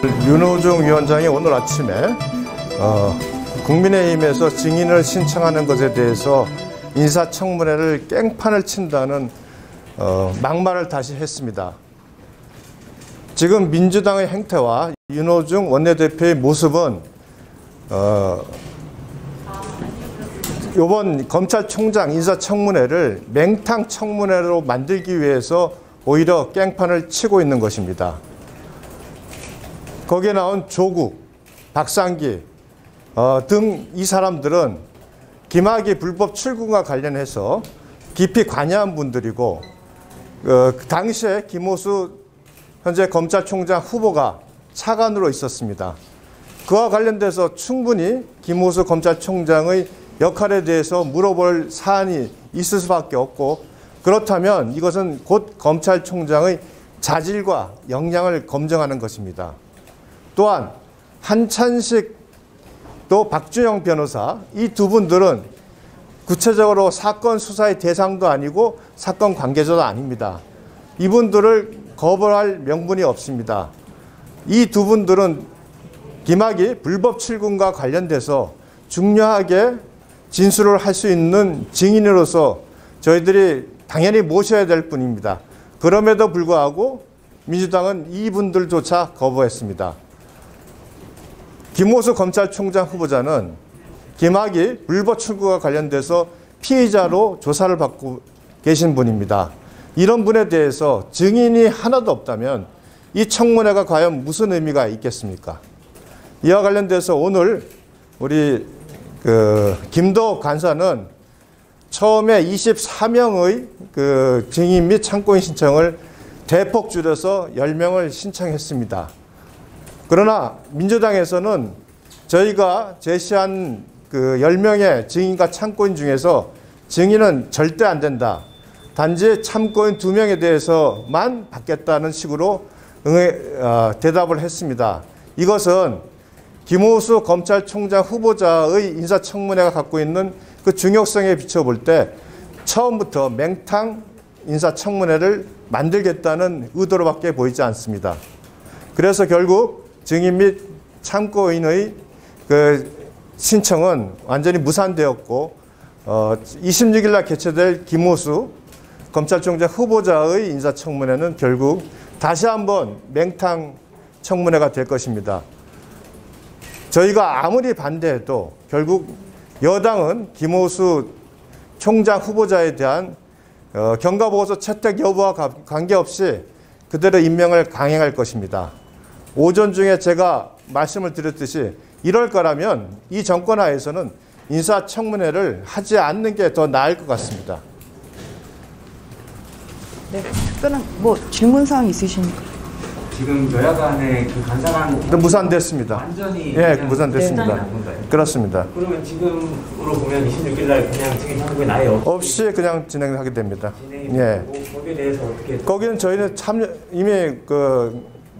윤호중 위원장이 오늘 아침에 국민의힘에서 증인을 신청하는 것에 대해서 인사청문회를 깽판을 친다는 막말을 다시 했습니다. 지금 민주당의 행태와 윤호중 원내대표의 모습은 이번 검찰총장 인사청문회를 맹탕 청문회로 만들기 위해서 오히려 깽판을 치고 있는 것입니다. 거기에 나온 조국, 박상기 등 이 사람들은 김학의 불법 출근과 관련해서 깊이 관여한 분들이고 당시에 김호수 현재 검찰총장 후보가 차관으로 있었습니다. 그와 관련돼서 충분히 김호수 검찰총장의 역할에 대해서 물어볼 사안이 있을 수밖에 없고, 그렇다면 이것은 곧 검찰총장의 자질과 역량을 검증하는 것입니다. 또한 한찬식 또 박준영 변호사, 이 두 분들은 구체적으로 사건 수사의 대상도 아니고 사건 관계자도 아닙니다. 이분들을 거부할 명분이 없습니다. 이 두 분들은 김학의 불법 출근과 관련돼서 중요하게 진술을 할 수 있는 증인으로서 저희들이 당연히 모셔야 될 뿐입니다. 그럼에도 불구하고 민주당은 이분들조차 거부했습니다. 김호수 검찰총장 후보자는 김학의 불법 출근과 관련돼서 피의자로 조사를 받고 계신 분입니다. 이런 분에 대해서 증인이 하나도 없다면 이 청문회가 과연 무슨 의미가 있겠습니까? 이와 관련돼서 오늘 우리 김도 간사는 처음에 24명의 증인 및 참고인 신청을 대폭 줄여서 10명을 신청했습니다. 그러나 민주당에서는 저희가 제시한 10명의 증인과 참고인 중에서 증인은 절대 안 된다, 단지 참고인 2명에 대해서만 받겠다는 식으로 대답을 했습니다. 이것은 김호수 검찰총장 후보자의 인사청문회가 갖고 있는 그 중요성에 비춰볼 때 처음부터 맹탕 인사청문회를 만들겠다는 의도로밖에 보이지 않습니다. 그래서 결국 증인 및 참고인의 신청은 완전히 무산되었고 26일 날 개최될 김호수 검찰총장 후보자의 인사청문회는 결국 다시 한번 맹탕 청문회가 될 것입니다. 저희가 아무리 반대해도 결국 여당은 김호수 총장 후보자에 대한 경과보고서 채택 여부와 관계없이 그대로 임명을 강행할 것입니다. 오전 중에 제가 말씀을 드렸듯이 이럴 거라면 이 정권 하에서는 인사청문회를 하지 않는 게 더 나을 것 같습니다. 네, 특별한 질문사항 있으십니까? 지금 여야 간의 간사랑 무산됐습니다. 완전히 무산됐습니다. 네. 그렇습니다. 그러면 지금으로 보면 26일 날 그냥 증인 참고인 아예 없이 그냥 진행하게 됩니다. 예. 거기에 대해서 어떻게? 거기는 저희는 이미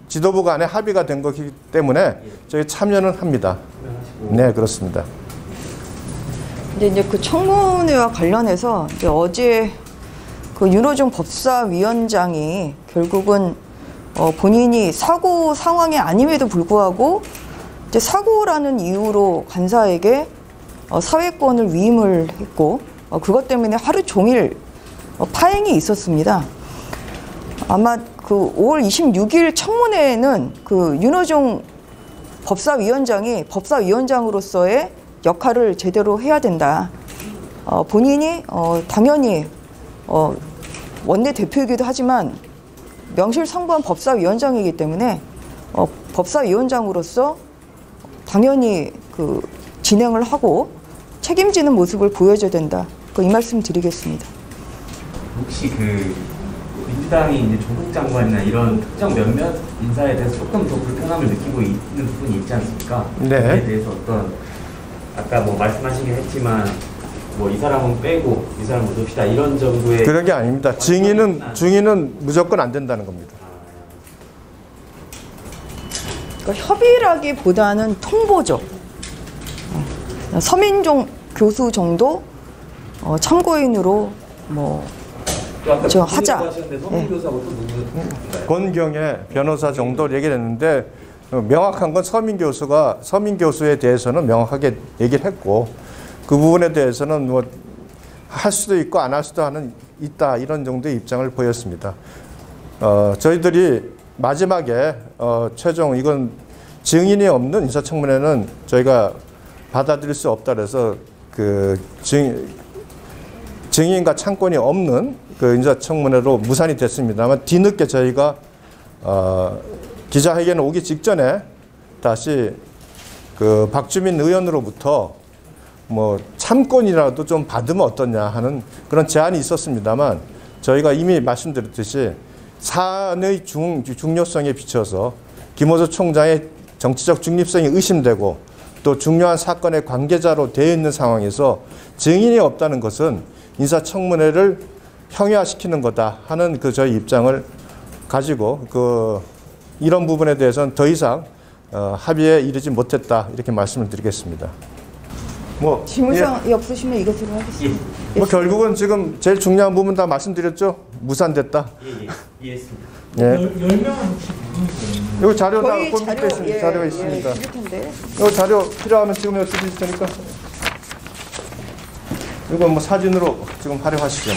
지도부 간에 합의가 된 거기 때문에 저희 참여는 합니다. 네, 그렇습니다. 이제 그 청문회와 관련해서 어제 윤호중 법사위원장이 결국은 본인이 사고 상황이 아님에도 불구하고 이제 사고라는 이유로 간사에게 사회권을 위임을 했고 그것 때문에 하루 종일 파행이 있었습니다. 아마 5월 26일 청문회에는 윤호중 법사위원장이 법사위원장으로서의 역할을 제대로 해야 된다. 본인이 당연히 원내대표이기도 하지만 명실상부한 법사위원장이기 때문에 법사위원장으로서 당연히 진행을 하고 책임지는 모습을 보여줘야 된다. 이 말씀 드리겠습니다. 혹시 민주당이 이제 조국 장관이나 이런 특정 몇몇 인사에 대해서 조금 더 불편함을 느끼고 있는 부분이 있지 않습니까? 네. 그에 대해서 어떤 아까 말씀하시긴 했지만 이 사람은 빼고 이 사람은 둡시다 이런 정도의 그런 게 아닙니다. 증인은 무조건 안 된다는 겁니다. 그러니까 협의라기보다는 통보죠. 서민종 교수 정도 참고인으로 하자. 권경애 변호사 정도 얘기를 했는데 명확한 건 서민 교수에 대해서는 명확하게 얘기를 했고 그 부분에 대해서는 뭐 할 수도 있고 안 할 수도 있다 이런 정도의 입장을 보였습니다. 저희들이 마지막에 최종 이건 증인이 없는 인사청문회는 저희가 받아들일 수 없다 그래서 그 증인과 창권이 없는 그 인사청문회로 무산이 됐습니다만 뒤늦게 저희가 기자회견 오기 직전에 다시 그 박주민 의원으로부터 뭐 참권이라도 좀 받으면 어떠냐 하는 그런 제안이 있었습니다만 저희가 이미 말씀드렸듯이 사안의 중요성에 비춰서 김호수 총장의 정치적 중립성이 의심되고 또 중요한 사건의 관계자로 되어 있는 상황에서 증인이 없다는 것은 인사청문회를 형해화시키는 거다 하는 그 저희 입장을 가지고 이런 부분에 대해서는 더 이상 합의에 이르지 못했다 이렇게 말씀을 드리겠습니다. 뭐 질문사항이 없으시면 이것으로 하겠습니다. 뭐 결국은 지금 제일 중요한 부분 다 말씀드렸죠. 무산됐다. 이해했습니다. 예. 10명은 혹시 누구세요? 여기 자료 다 저희 컴퓨터에 있습니다. 자료가 있습니다. 있을 텐데. 이 자료 필요하면 지금 여기 드릴 테니까 이거 뭐 사진으로 지금 활용하시죠.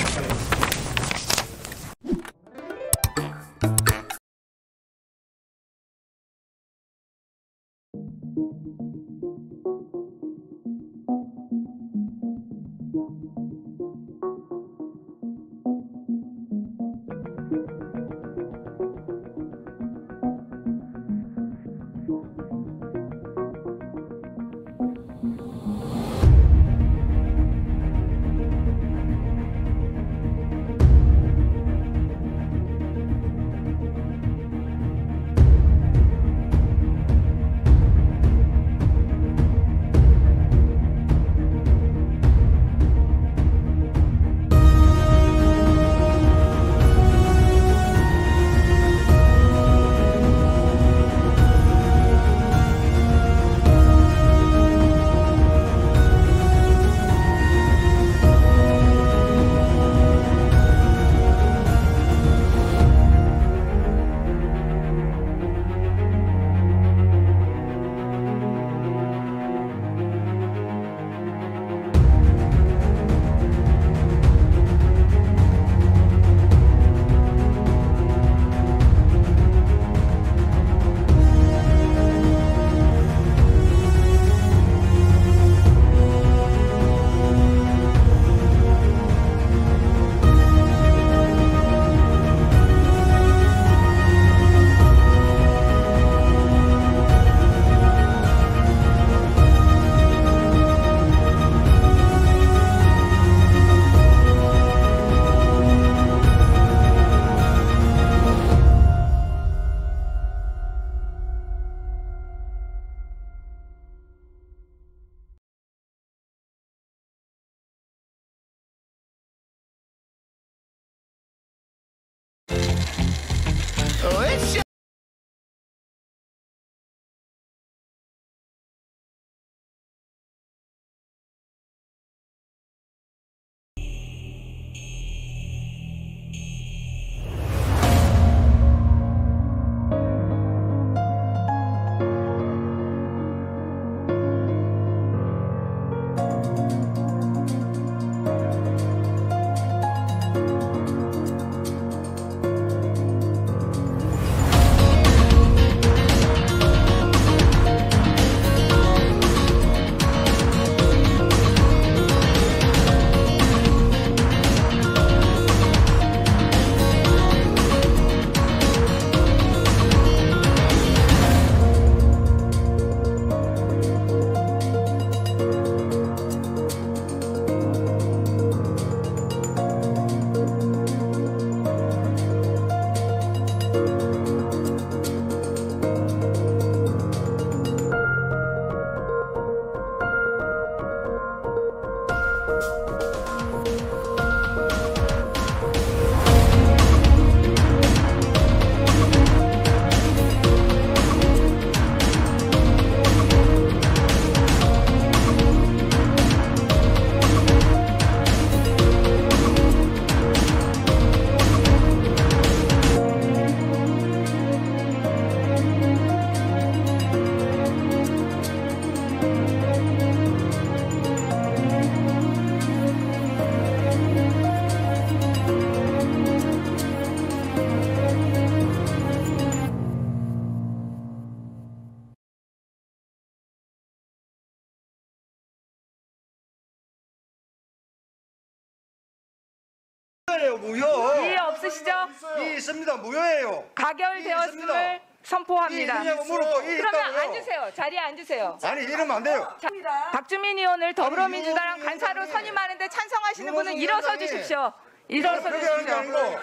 무효예요, 무효. 이해 없으시죠? 이 있습니다, 무효예요. 가결되었음을 선포합니다. 이 있느냐고 물었고 이 그러면 있다고요. 앉으세요. 자리에 앉으세요. 아니 이러면 안 돼요. 자, 박주민 의원을 더불어민주당 간사로 선임하는데 찬성하시는 분은 일어서 주십시오. 일어서 그게 하는 게 주십시오. 아니고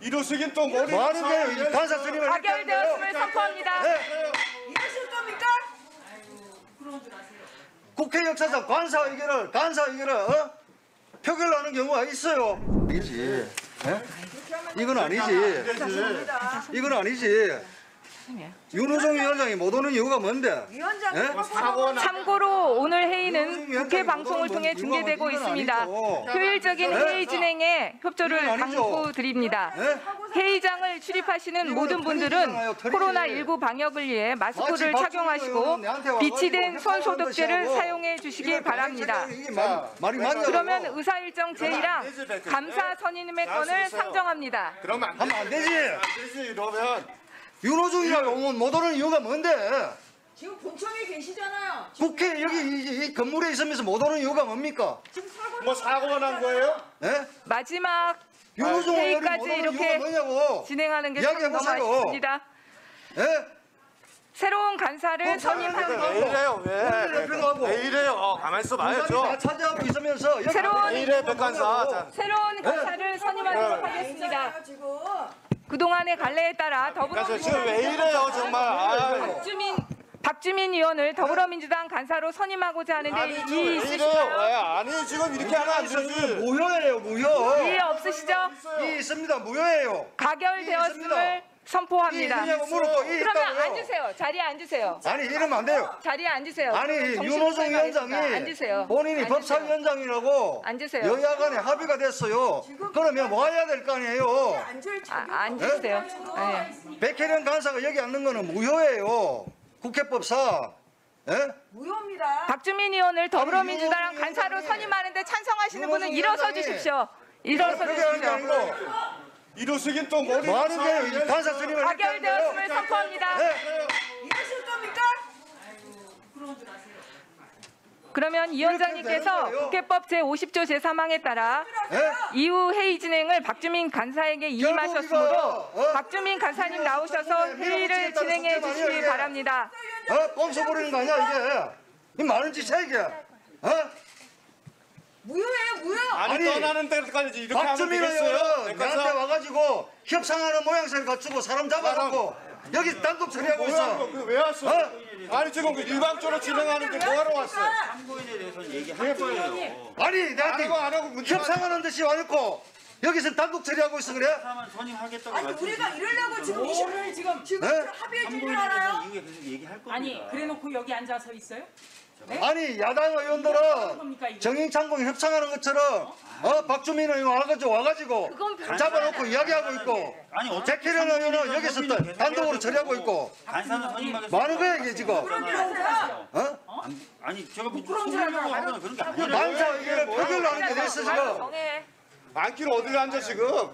이루시긴 또 머리. 뭐 하는 거예요? 이 간사 선임을 이렇게 하는 거예요. 가결되었음을 선포합니다. 네. 이러실 겁니까? 국회 역사상 간사 의결을 표결하는 경우가 있어요. 아니지. 이건 아니지. 이건 아니지. 윤호중 위원장이 못 오는 이유가 뭔데? 참고로 오늘 회의는 국회 방송을 통해 중계되고 있습니다. 효율적인 회의 진행에 협조를 당부드립니다. 회의장을 출입하시는 모든 분들은 코로나19 방역을 위해 마스크를 착용하시고 비치된 손소독제를 사용해 주시기 바랍니다. 말이 맞냐고. 그러면 의사일정 제1항 감사 선임의 건을 상정합니다. 그러면 하면 안 되지. 이러면 윤호중이라고 오면 못 오는 이유가 뭔데? 지금 본청에 계시잖아요. 국회 여기 이 건물에 있으면서 못 오는 이유가 뭡니까? 뭐 사고가 난 거예요? 예? 마지막 윤호중 의원이 못 회의까지 오는 이렇게 이유가 뭐냐고. 진행하는 게 참 너무 이야기해보세요. 아쉽습니다. 예? 새로운 간사를 선임하는 왜 이래요? 왜 이래요? 가만히 있어 다 봐야죠. 차지하고 있으면서 여기 새로운 왜 이래 백간사. 자, 새로운 간사를 선임하도록 하겠습니다. 그동안의 갈래에 따라 그래서 지금 왜 더불어민주당 이래요 정말. 박주민 의원을 더불어민주당 간사로 선임하고자 하는데 왜 이 이래요? 아니 지금 이렇게 하면 안 되지. 무효예요, 무효. 이해 없으시죠? 이 있습니다, 무효예요. 가결되었음을 선포합니다. 이 있느냐고 물었고 이 그러면 있다고요. 앉으세요. 자리에 앉으세요. 아니 이러면 안 돼요. 자리에 앉으세요. 아니 정신 윤호중 수행하겠습니다. 위원장이 앉으세요. 본인이 앉으세요. 법사위원장이라고 앉으세요. 여야 간에 합의가 됐어요. 그러면 뭐 해야 될 거 아니에요. 앉으세요. 네. 백혜련 간사가 여기 앉는 거는 무효예요. 국회법상. 예? 무효입니다. 박주민 의원을 더불어민주당 윤호중 간사로 위원장이- 선임하는데 찬성하시는 분은 윤호중 일어서 위원장이- 주십시오. 일어서 그게 하는 게 주십시오. 아니고 이루시긴 또 머리. 뭐 하는 거예요? 이 간사 선임을 이렇게 하는 거예요. 가결되었음을 선포합니다. 예? 이러실 겁니까? 그러면 이 위원장님께서 국회법 제50조 제3항에 따라 예? 이후 회의 진행을 박주민 간사에게 이임하셨으므로 박주민 간사님 나오셔서 회의를 진행해 주시기 바랍니다. 꼼수 부리는 거 아니야 이게? 이 많은 짓이야 이게. 무효예요, 무효. 아니 아니, 떠나는 데까지 이렇게 하면 박주민 되겠어요? 의원은 나한테 와가지고 협상하는 모양새를 갖추고 사람 잡아놓고 여기 단독 처리하고 있어. 왜 왔어? 아니 지금 그 일방적으로 진행하는데 뭐하러 왔어? 참고인에 대해서는 얘기할 거예요. 아니 나한테 안 하고 문제 협상하는 듯이 와놓고 여기서 단독 처리하고 있어 그래? 사만 선임하겠다고 아니 우리가 이러려고 지금 20을 지금 네? 합의해 준 줄 참고인에 알아요? 대해서 이후에 계속 얘기할 겁니다. 아니 그래놓고 여기 앉아서 있어요? 아니 야당 의원들은 정인창공 협상하는 것처럼 박주민 의원 와가지고 잡아놓고 이야기하고 있고 아니 어차피 백혜련 의원은 여기서 또 단독으로 처리하고 있고 간사는 선임하겠습니다. 뭐 하는 거야 이게 지금? 아니 제가 뭐 선임하려고 하거나 그런 게 아니라 만사 의결을 표결로 하는 게 됐어 지금. 정해. 안길 어디를 앉아 지금?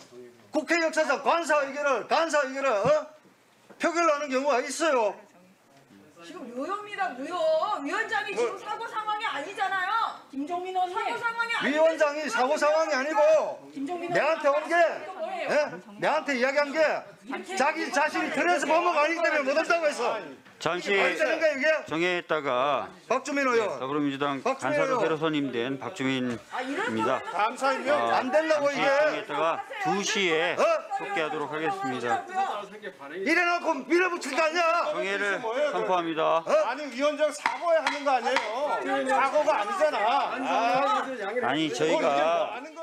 국회 역사상 간사 의결을 표결로 하는 경우가 있어요. 지금 무효입니다, 무효. 위원장이 지금 사고 상황이 아니잖아요. 김종민 의원님 사고 상황이 아니. 위원장이 사고 상황이 아니고 김종민 내한테 온 게 내한테 이야기한 게 자기 자신이 들에서 범죄가 아니기 때문에 못 온다고 했어. 잠시 말이 되는 거야 이게? 정회했다가 박주민 의원 더불어민주당 박주민 간사로 의원. 새로 선임된 박주민입니다. 감사이면 안 된다고 이게. 정회했다가 2시에 속개하도록 하겠습니다. 이래놓고 밀어붙일 거 아니야. 정회를 선포합니다. 아니 위원장 사과해야 하는 거 아니에요? 사고가 아니잖아. 아니 저희가 아는 거.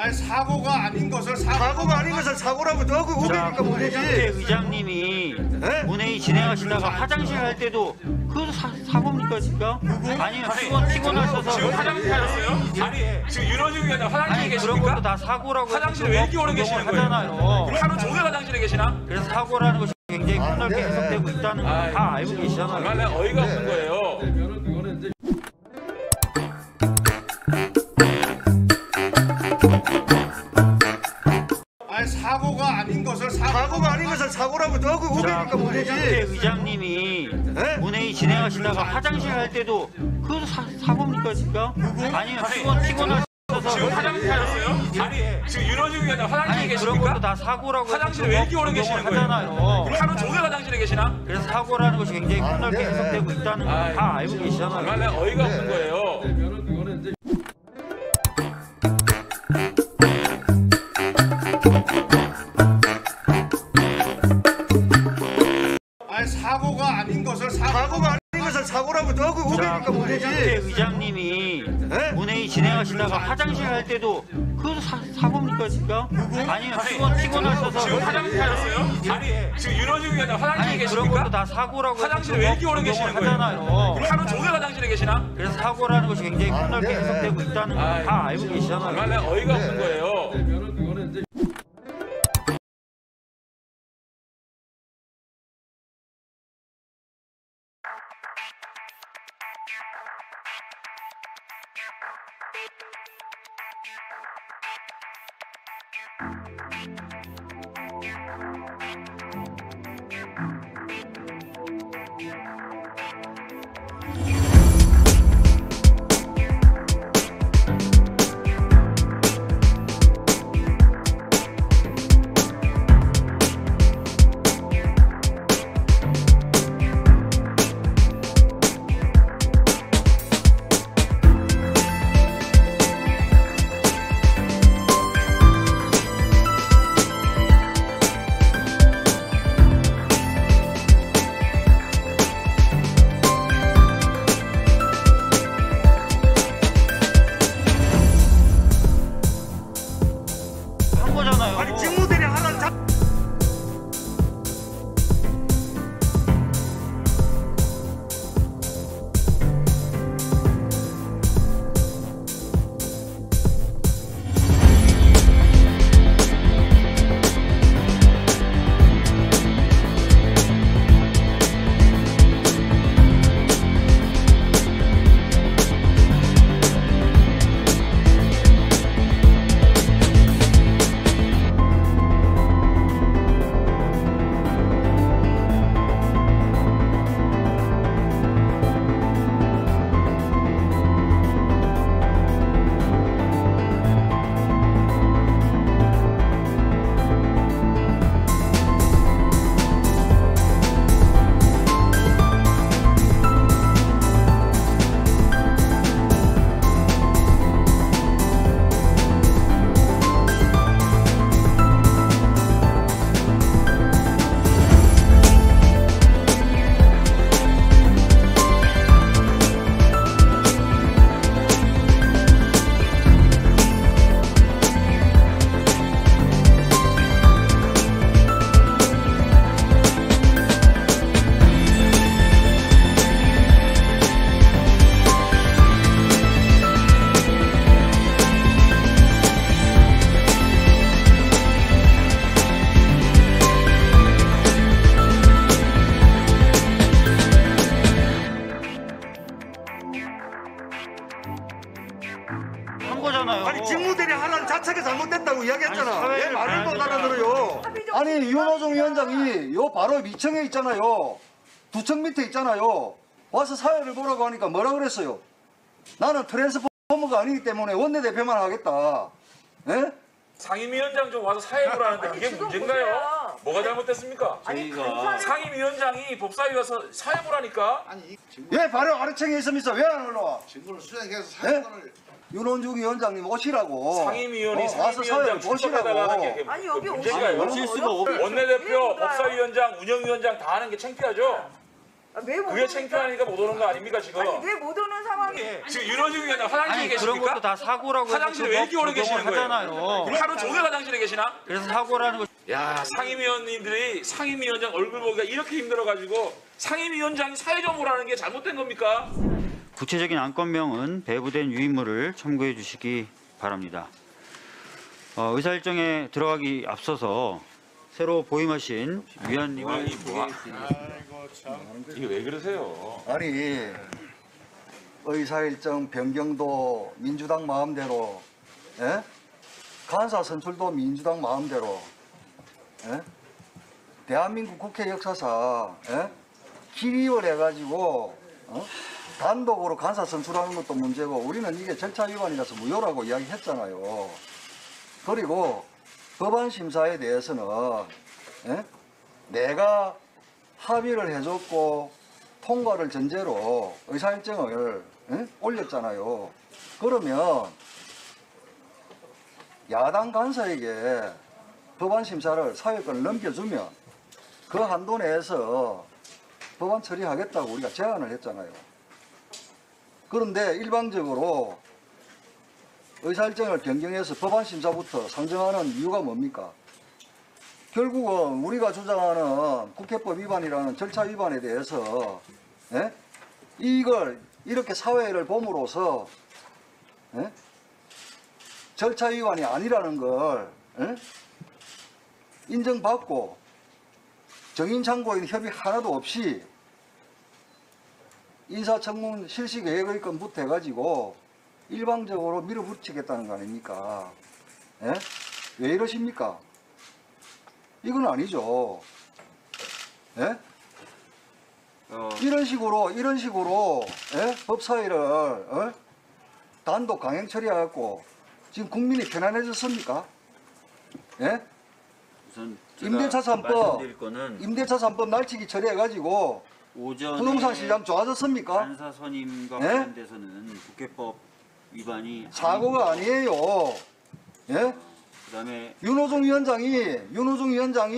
아니 사고가 아닌 것을 사고가 아닌 것을 사고라고 그 우기니까 문제지. 의장님이 본회의 진행하시다가 화장실 할 때도 그것도 사고입니까 진짜? 아니면 피곤하셔서 지금 화장실 가셨어요? 아니 지금 윤호중 위원장 화장실에 계십니까? 그런 것도 다 사고라고 화장실에 왜 이렇게 오래 계시는 거예요? 하잖아요. 하루 종일 화장실에 계시나? 그래서 사고라는 것이 굉장히 폭넓게 해석되고 있다는 걸 다 알고 계시잖아요. 정말 내가 어이가 없는 거예요. 아니 사고가 아닌 것을 사고가 아닌 것을 사고라고 그 우기니까 문제지. 의장님이 본회의 진행하시다가 화장실 할 때도 그것도 사고입니까 진짜? 아니면 피곤하셔서 지금 화장실 가셨어요? 아니 지금 윤호중 위원장 화장실에 그런 계십니까? 것도 다 사고라고 화장실에 왜 이렇게 오래 계시는 거예요? 하잖아요. 하루 종일 화장실에 계시나? 그래서 사고라는 것이 굉장히 폭넓게 해석되고 있다는 걸 다 알고 계시잖아요. 정말 내가 어이가 없는 거예요. 아니 사고가 아닌 것을 사고가 아닌 것을 사고라고 그 우기니까 문제지. 의장님이 본회의 진행하시다가 화장실 할 때도 그것도 사고입니까 진짜? 아니면 피곤하셔서 지금 화장실 가셨어요? 아니 지금 윤호중 위원장 화장실에 그런 계십니까? 것도 다 사고라고 화장실에 왜 이렇게 오래 계시는 거예요? 하잖아요. 하루 종일 화장실에 계시나? 그래서 사고라는 것이 굉장히 폭넓게 해석되고 있다는 걸 다 알고 계시잖아요. 정말 내가 어이가 없는 거예요. 한 거잖아요. 아니 직무대리 하는 자. 한 거잖아요. 아니 직무대리 하는 자체가 잘못됐다고 이야기했잖아. 아니, 왜 사회를 말을 못 봐야 알아들어요? 아니 윤호중 위원장이 요 바로 위층에 있잖아요. 2층 밑에 있잖아요. 와서 사회를 보라고 하니까 뭐라 그랬어요? 나는 트랜스포머가 아니기 때문에 원내대표만 하겠다. 예? 상임위원장 좀 와서 사회 보라는데 그게 문제인가요? 뭐가 잘못됐습니까? 저희가 상임위원장이 법사위 와서 사회 보라니까. 왜 바로 아래층에 있으면서 왜 안 올라와? 증거를 수행해서 예? 사건을 윤원중 위원장님 오시라고. 상임위원이 와서 사회를 상임위원장 출석하달라는 게 보시라고. 아니, 여기 문제인가요? 오실 수가 없. 원내대표, 법사위원장, 운영위원장 다 하는 게 창피하죠? 왜 못 그게 오는 창피하니까 못 오는 거 아닙니까 지금? 아니 왜 못 오는 상황이 지금 윤호중 위원장 화장실에 아니 그런 계십니까? 것도 다 사고라고 해서 화장실에 왜 이렇게 오래 계시는 거예요? 하잖아요. 하루 종일 화장실에 계시나? 그래서 사고라는 거. 야, 상임위원님들이 상임위원장 얼굴 보기가 이렇게 힘들어가지고 상임위원장이 사회정보라는 게 잘못된 겁니까? 구체적인 안건명은 배부된 유인물을 첨부해 주시기 바랍니다. 의사 일정에 들어가기 앞서서 새로 보임하신 위원님을 소개해드리겠습니다. 이게 왜 그러세요? 아니 의사일정 변경도 민주당 마음대로, 예? 간사 선출도 민주당 마음대로, 예? 대한민국 국회 역사상, 예? 기립을 해가지고 단독으로 간사 선출하는 것도 문제고, 우리는 이게 절차 위반이라서 무효라고 이야기했잖아요. 그리고 법안 심사에 대해서는, 예? 내가 합의를 해줬고 통과를 전제로 의사일정을, 예? 올렸잖아요. 그러면 야당 간사에게 법안 심사를 사회권을 넘겨주면 그 한도 내에서 법안 처리하겠다고 우리가 제안을 했잖아요. 그런데 일방적으로 의사일정을 변경해서 법안 심사부터 상정하는 이유가 뭡니까? 결국은 우리가 주장하는 국회법 위반이라는 절차 위반에 대해서, 예? 이걸 이렇게 사회를 봄으로써, 예? 절차 위반이 아니라는 걸, 예? 인정받고 정인창고인 협의 하나도 없이 인사청문 실시 계획의 건부터 해가지고 일방적으로 밀어붙이겠다는 거 아닙니까? 예? 왜 이러십니까? 이건 아니죠. 예? 이런 식으로 예? 법사위를 단독 강행 처리해갖고 지금 국민이 편안해졌습니까? 예? 우선 임대차 3법, 말씀드릴 거는 임대차 3법 날치기 처리해가지고 오전에 부동산 시장 좋아졌습니까? 간사 선임과 예? 관련돼서는 국회법 위반이 사고가 아니에요. 예? 그다음에 윤호중 위원장이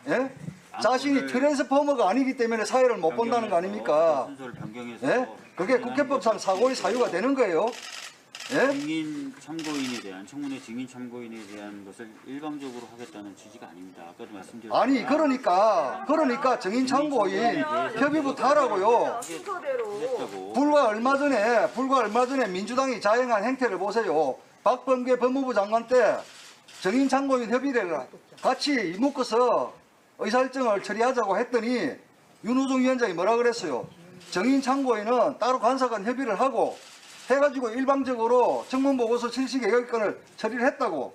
예? 자신이 트랜스포머가 아니기 때문에 사회를 못 본다는 거 아닙니까? 순서를 변경해서 예? 그게 국회법상 사고의 사유가 되는 거예요. 예? 증인 참고인에 대한 청문회 증인 참고인에 대한 것을 일방적으로 하겠다는 취지가 아닙니다. 아까도 말씀드렸지만 아니 그러니까 정인 참고인 협의부터 하라고요. 했다고. 불과 얼마 전에 민주당이 자행한 행태를 보세요. 박범계 법무부 장관 때 정인 참고인 협의를 같이 묶어서 의사일정을 처리하자고 했더니 윤호중 위원장이 뭐라 그랬어요? 정인 참고인은 따로 간사간 협의를 하고 해가지고 일방적으로 청문보고서 실시 계획권을 처리를 했다고.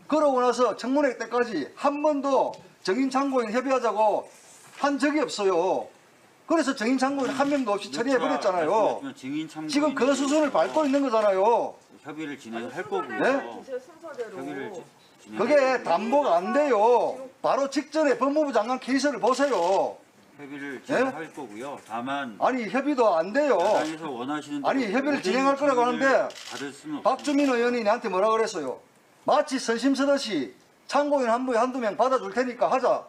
그러고 나서 청문회 때까지 한 번도 정인 참고인 협의하자고 한 적이 없어요. 그래서 정인 참고인 한 명도 없이 처리해버렸잖아요. 지금 그 수순을 밟고 있는 거잖아요. 협의를 진행할 거고요. 네? 협의를 그게 담보가 안 돼요. 바로 직전에 법무부 장관 케이스를 보세요. 협의를 진행할 거고요. 다만 아니 협의도 안 돼요. 야당에서 원하시는 아니 협의를 진행할 거라고 하는데 받을 수는 박주민 의원이 나한테 뭐라 그랬어요? 마치 선심 쓰듯이 참고인 한 분에 한두 명 받아줄 테니까 하자.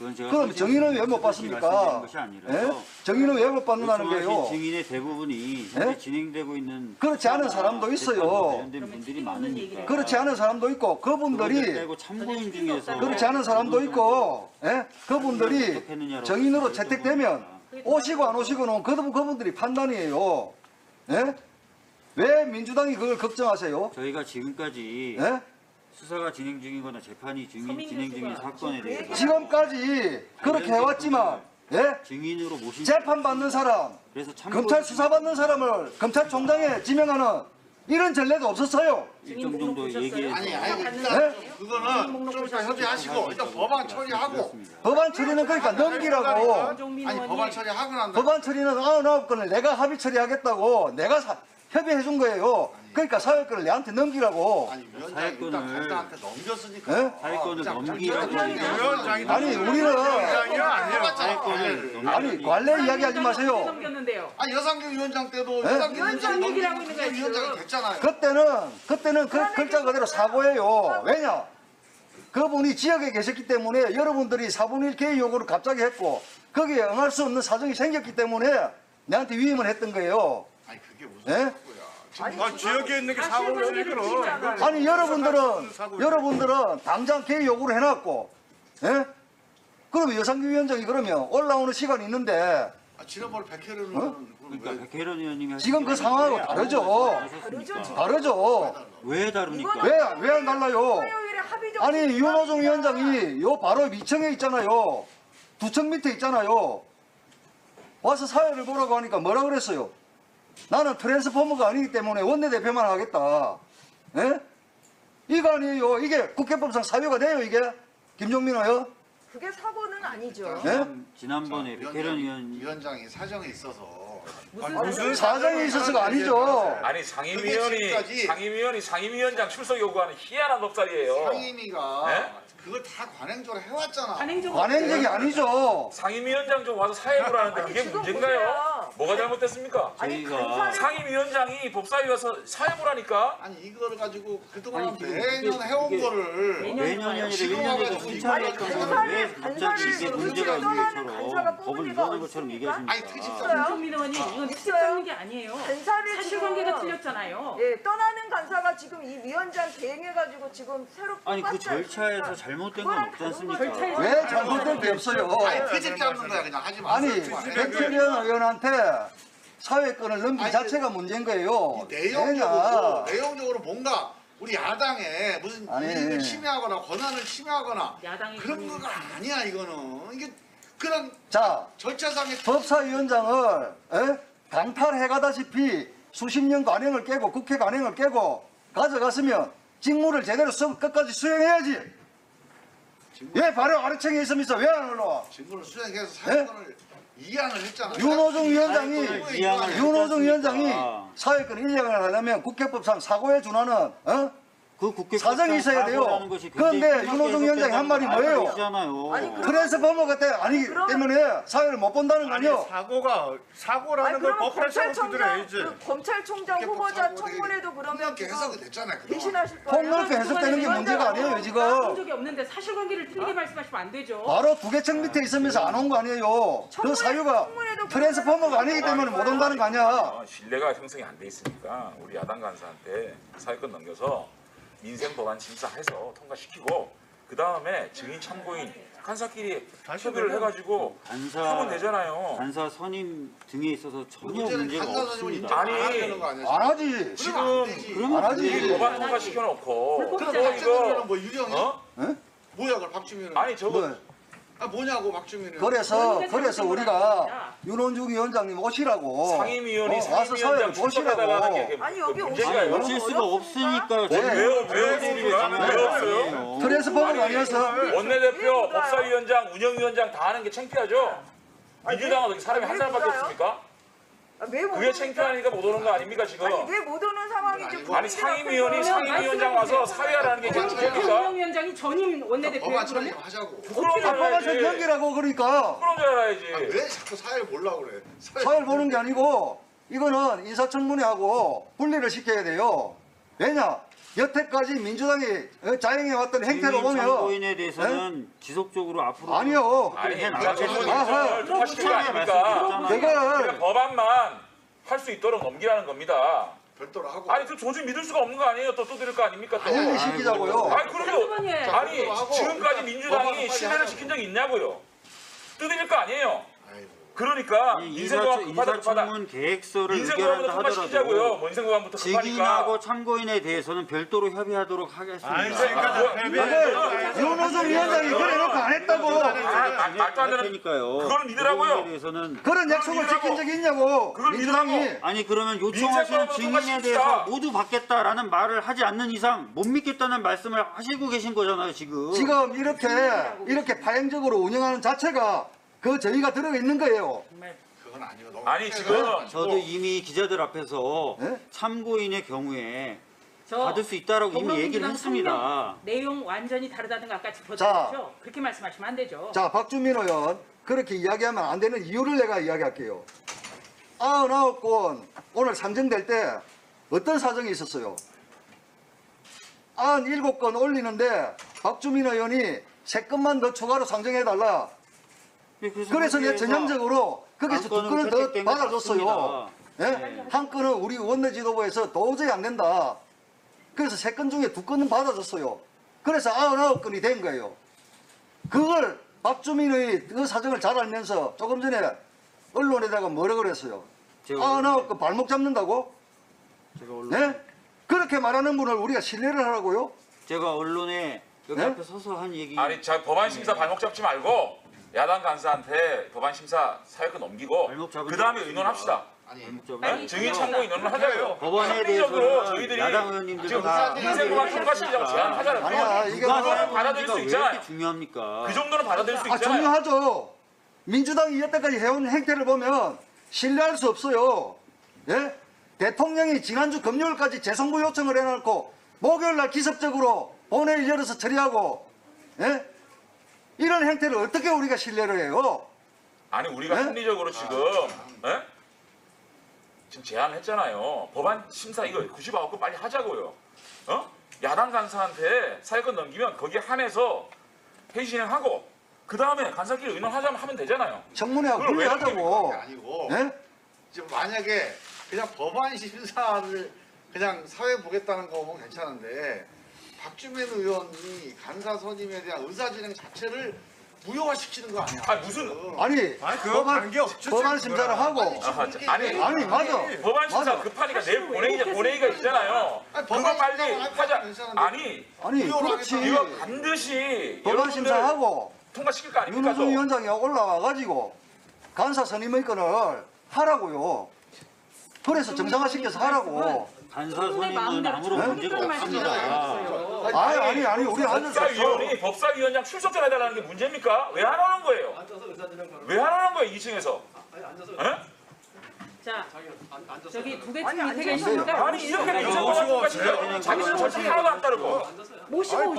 그럼 정인은 왜 못 받습니까? 예? 정인은 왜 못 받는다는 거예요? 증인의 대부분이 현재 진행되고 있는 그렇지 않은 사람도 있어요. 관련된 분들이 많으니까. 그렇지 않은 사람도 있고 그분들이 참고인 중에서 그렇지 않은 사람도 있고 예? 그분들이 정인으로 채택되면 오시고 안 오시고는 그분들이 판단이에요. 예? 왜 민주당이 그걸 걱정하세요? 저희가 지금까지 예? 수사가 진행 중이거나 재판이 진행 중인 사건에 대해서 지금까지 그렇게 해왔지만 예? 증인으로 모신 재판받는 사람, 그래서 검찰 수사받는 사람을 검찰총장에 지명하는 이런 전례도 없었어요. 일정 정도 얘기해서 그거는 좀 이따 협의하시고 일단 법안 처리하고 법안 처리는 그러니까 넘기라고. 아니 법안 처리하고 난 다음에 법안 처리는 99건을 내가 합의 처리하겠다고 내가 협의해 준 거예요. 그러니까 사회권을 내한테 넘기라고. 아니 위원장이 일단 간사한테 넘겼으니까 예? 사회권을 넘기라고 위원장이 아니 우리는 아니에요. 아니 관례 이야기하지 마세요. 넘겼는데요. 아니 여상규 위원장 때도 예? 여상규 위원장 얘기라고 있는 거예요, 위원장이 지금. 됐잖아요. 그때는 그 글자 그대로 사고예요. 왜냐? 그분이 지역에 계셨기 때문에 여러분들이 4분의 1 개의 요구를 갑자기 했고 거기에 응할 수 없는 사정이 생겼기 때문에 내한테 위임을 했던 거예요. 아니 그게 무슨 예? 사고야? 지역에 있는 게 사고를 일으키는. 아니 여러분들은 당장 개의 요구를 해놨고, 예? 그럼 여상규 위원장이 그러면 올라오는 시간이 있는데 지난번에 백혜련 의원은 그러니까 백혜련 의원님이 지금 그 상황하고 다르죠. 다르죠. 왜 다릅니까? 왜 안 달라요? 아니 윤호중 위원장이 요 바로 위층에 있잖아요. 두층 밑에 있잖아요. 와서 사회를 보라고 하니까 뭐라 그랬어요? 나는 트랜스포머가 아니기 때문에 원내대표만 하겠다. 예? 이거 아니에요. 이게 국회법상 사유가 돼요, 이게? 김종민 의원? 그게 사고는 아니죠. 예? 지난번에 백혜련 위원장이 사정이 있어서 무슨 사정이 있어서가 아니죠. 아니 상임위원장 출석 요구하는 희한한 법살이에요. 상임위가 네? 그걸 다 관행적으로 해왔잖아. 관행적이 아니죠. 상임위원장 좀 와서 사회 보라는데 그게 문제인가요? 뭐가 잘못됐습니까? 저희가 상임위원장이 법사위 와서 사회 보라니까. 아니 이거를 가지고 그동안 아니, 지금 매년 이게- 해온 이게- 거를 매년이 아니라 1년에도 순찰했던 왜 갑자기 이게 문제가 있는 것처럼 법을 위반한 것처럼 얘기하십니까? 아니 트집자 김종민 의원님 이건 특정인 게 아니에요. 간사를 사실관계가 지금- 틀렸잖아요. 예, 떠나는 간사가 지금 이 위원장 대행해가지고 지금 새로 아니 그 뽑았지 절차에서 않습니까? 잘못된 건 그거랑 없지 다른 않습니까? 거죠. 왜 잘못된 게 없어요? 아니 트집 잡는 거야 그냥 하지 마. 아니 백혜련 의원한테 사회권을 넘긴 아니, 자체가 문제인 거예요. 내용적으로 뭔가 우리 야당에 무슨 아니. 이익을 침해하거나 권한을 침해하거나 야당이 그런 거가 아니야 이거는. 이게 그런 자, 절차상의 법사위원장을 강탈해가다시피 수십 년 관행을 깨고 국회 관행을 깨고 가져갔으면 직무를 제대로 끝까지 수행해야지. 왜 바로 아래층에 있으면서 왜 안 올라와? 직무를 수행해서 사건을 이양을 했잖아. 윤호중 위원장이 사회권을 이양을 윤호중 위원장이 했지 사회권 이양을 하려면 국회법상 사고에 준하는 그 국회 사정이 있어야 돼요. 그런데 윤호중 위원장이 한 말이 뭐예요? 아니잖아요. 그래서 법무가 아니기 때문에 사회를 못 본다는 거 아니에요? 사고라는 걸 법관처럼 두드려야지. 검찰총장 후보자 청문회도 그러면 그렇게 해석이 됐잖아요. 그동안. 대신하실 거예요. 폭넓게 해석되는 게 문제가 아니에요 한 지금. 적이 없는데 사실관계를 틀리게 말씀하시면 안 되죠. 바로 두개층 밑에 있으면서 안 온 거 아니에요. 그 사유가 트랜스포머가 아니기 때문에 못 온다는 거 아니야. 신뢰가 형성이 안 돼 있으니까 우리 야당 간사한테 사회권 넘겨서 민생 법안 심사해서 통과시키고 그 다음에 증인 참고인 간사끼리 협의를 해가지고 하면 되잖아요. 간사 선임 등에 있어서 전혀 문제는 문제가 간사 선임을 없습니다. 인정 안 아니, 하는 거 아니야? 안 하지. 지금 안 하지. 이 법안 통과시켜놓고 그럼 또 박주민은 이거 뭐 유령이야? 어? 뭐야 그럼 박주민은? 아니 저거 뭐, 뭐냐고 박주민은? 그래서 우리가 윤원중 위원장님 오시라고 상임위원이 와서 사회를 상임위원장 출석하다가는 게 보시라고. 아니, 여기 문제인가요? 오실 수가 없으니까요. 왜 없어요? 트랜스포머가 아니어서 원내대표, 법사위원장, 운영위원장 다 하는 게 창피하죠? 민주당은 여기 사람이 한 사람밖에 그래요? 없습니까? 왜 못 그게 오니까? 창피하니까 못 오는 거 아닙니까 지금? 아니 왜 못 오는 상황이죠? 아니 상임위원이 상임위원장 와서 사회하라는 게 대표 창피합니까? 운영위원장이 전임 원내대표예요. 법안 그러면 처리하자고. 그런 줄 아빠가 알아야지. 전경기라고 그러니까 그런 줄 알아야지. 왜 자꾸 사회를 보려고 그래? 사회를 보는 게 아니고 이거는 인사청문회하고 분리를 시켜야 돼요. 왜냐? 여태까지 민주당이 자행해왔던 행태로 보면 참고인에 대해서는 지속적으로 앞으로 아니요. 아니 해나가겠습니다. 아하. 통과시킨 거 아닙니까? 그걸 그냥 법안만 할 수 있도록 넘기라는 겁니다. 별도로 하고. 아니 그 도저히 믿을 수가 없는 거 아니에요? 또 두드릴 거 아닙니까? 또. 분리 시키자고요. 아니 그러면 아니 별도로 하고. 지금까지 민주당이 법안은 빨리 신뢰를 하자고. 시킨 적이 있냐고요? 두드릴 거 아니에요? 아이고. 그러니까 민생법안 급하다 급하다. 인사청문 계획서를 민생법안부터 의결한다 통과시키자고요. 하더라도 뭐 민생법안부터 급하니까. 증인하고 참고인에 대해서는 별도로 협의하도록 하겠습니다. 윤호중 위원장이 그래놓고 안 했다고. 말도 안 되는 테니까요. 그걸 믿으라고요? 부분에 대해서는 그런 약속을 지킨 적이 있냐고. 그걸 민주당이. 믿으라고. 아니 그러면 요청하시는 민생법안부터 증인에 통과시킵시다. 대해서 모두 받겠다라는 말을 하지 않는 이상 못 믿겠다는 말씀을 하시고 계신 거잖아요 지금. 지금 이렇게 파행적으로 운영하는 자체가 그 저희가 들어가 있는 거예요. 그건 아니고 너무. 아니 지금 저도 이미 기자들 앞에서 네? 참고인의 경우에 저 받을 수 있다라고 이미 얘기를 더불어민주당 했습니다. 성명 내용 완전히 다르다는 거 아까 짚어드렸죠. 그렇게 말씀하시면 안 되죠. 자, 박주민 의원, 그렇게 이야기하면 안 되는 이유를 내가 이야기할게요. 99건 오늘 상정될 때 어떤 사정이 있었어요? 97건 올리는데 박주민 의원이 3건만 더 추가로 상정해달라. 그래서 내가 전형적으로 거기서 두 건을 더 받아줬어요. 예? 한 건은 우리 원내 지도부에서 도저히 안 된다. 그래서 3건 중에 2건은 받아줬어요. 그래서 99건이 된 거예요. 그걸 박주민의 그 사정을 잘 알면서 조금 전에 언론에다가 뭐라 그랬어요? 99건 발목 잡는다고? 네? 그렇게 말하는 분을 우리가 신뢰를 하라고요? 제가 언론에 여기 네? 앞에 서서 한 얘기. 아니 자 법안 심사 발목 잡지 말고 야당 간사한테 법안 심사 사회권 넘기고 발목 잡을 그 다음에 수 의논합시다. 아니, 증인 참고 인원을 하자고요. 법안에 합리적으로 대해서는 저희들이 야당 의원님들도 지금 다 민생법안 통과시키자고 제안하잖아요. 아니야, 이게 그 정도는 받아들일 수 왜 있잖아요. 이렇게 중요합니까? 그 정도는 받아들일 수 있잖아요. 중요하죠. 민주당이 여태까지 해온 행태를 보면 신뢰할 수 없어요. 예? 대통령이 지난주 금요일까지 재송부 요청을 해놓고 목요일날 기습적으로 본회의를 열어서 처리하고, 예? 이런 행태를 어떻게 우리가 신뢰를 해요? 아니 우리가 네? 합리적으로 지금 예? 지금 제안을 했잖아요. 법안 심사 이거 99건 빨리 하자고요. 어? 야당 간사한테 사회권 넘기면 거기에 한해서 회의 진행하고 그 다음에 간사끼리 의논하자면 하면 되잖아요. 청문회하고 그걸 왜 분리하자고. 아니고 예? 지금 만약에 그냥 법안 심사를 그냥 사회 보겠다는 거 보면 괜찮은데 박주민 의원이 간사 선임에 대한 의사진행 자체를 무효화시키는 거 아니야? 아니 무슨 아니, 그거 관계없죠. 법안 심사를 하고. 아니 맞아. 법안 심사 맞아. 급하니까 내일 본회의가 있잖아요. 아니, 그거 법안 빨리 심사만 하자. 괜찮은데. 아니 그렇지. 이거 반드시 법안 여러분들 심사하고 통과시킬 거 아닙니까? 윤호중 또? 위원장이 올라와가지고 간사 선임의 건을 하라고요. 그래서 정상화시켜서 하라고. 간사 선임은 아무런 문제가 없습니다. 아니, 우리 앉아서. 법사위원장 출석 좀 해달라는 게 문제입니까? 왜 안 하는 거예요? 왜 안 하는 거예요, 2층에서? 자, 저기 부대찌개 밑에 계시니까 아니, 이렇게 인정받았으니까 진짜 자기는 절차 하나도 안 따르고. 모시고 오시라고.